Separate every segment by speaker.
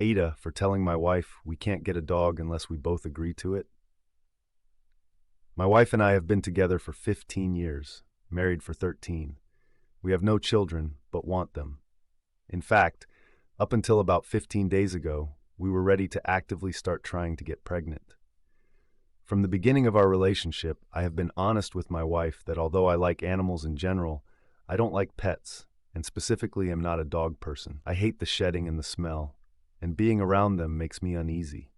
Speaker 1: Ada for telling my wife we can't get a dog unless we both agree to it. My wife and I have been together for 15 years, married for 13. We have no children, but want them. In fact, up until about 15 days ago, we were ready to actively start trying to get pregnant. From the beginning of our relationship, I have been honest with my wife that although I like animals in general, I don't like pets, and specifically am not a dog person. I hate the shedding and the smell, and being around them makes me uneasy.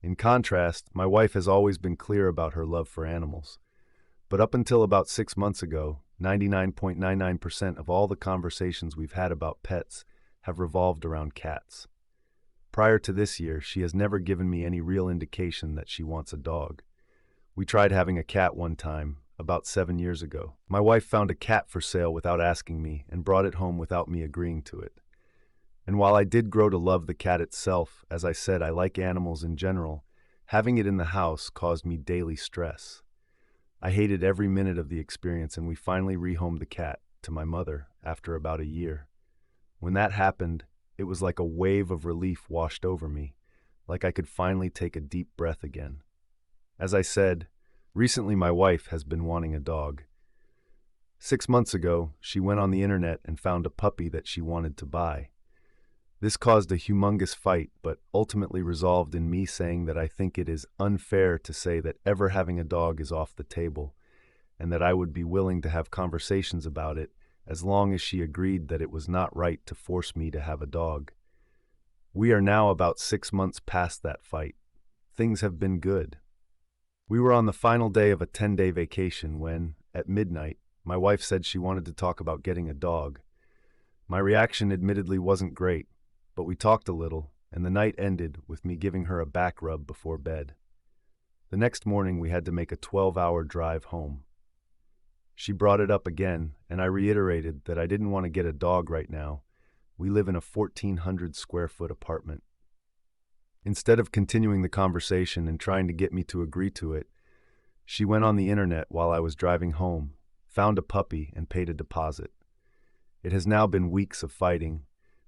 Speaker 1: In contrast, my wife has always been clear about her love for animals. But up until about 6 months ago, 99.99% of all the conversations we've had about pets have revolved around cats. Prior to this year, she has never given me any real indication that she wants a dog. We tried having a cat one time, about 7 years ago. My wife found a cat for sale without asking me and brought it home without me agreeing to it. And while I did grow to love the cat itself, as I said, I like animals in general, having it in the house caused me daily stress. I hated every minute of the experience, and we finally rehomed the cat to my mother after about a year. When that happened, it was like a wave of relief washed over me, like I could finally take a deep breath again. As I said, recently my wife has been wanting a dog. 6 months ago, she went on the internet and found a puppy that she wanted to buy. This caused a humongous fight, but ultimately resolved in me saying that I think it is unfair to say that ever having a dog is off the table, and that I would be willing to have conversations about it as long as she agreed that it was not right to force me to have a dog. We are now about 6 months past that fight. Things have been good. We were on the final day of a 10-day vacation when, at midnight, my wife said she wanted to talk about getting a dog. My reaction admittedly wasn't great, but we talked a little, and the night ended with me giving her a back rub before bed. The next morning we had to make a 12-hour drive home. She brought it up again, and I reiterated that I didn't want to get a dog right now. We live in a 1,400 square foot apartment. Instead of continuing the conversation and trying to get me to agree to it, she went on the internet while I was driving home, found a puppy, and paid a deposit. It has now been weeks of fighting,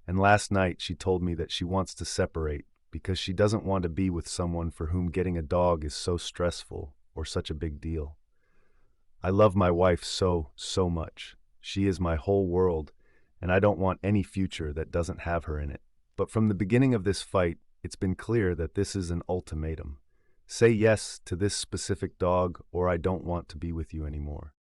Speaker 1: and last night she told me that she wants to separate because she doesn't want to be with someone for whom getting a dog is so stressful or such a big deal. I love my wife so much. She is my whole world, and I don't want any future that doesn't have her in it. But from the beginning of this fight, it's been clear that this is an ultimatum. Say yes to this specific dog, or I don't want to be with you anymore.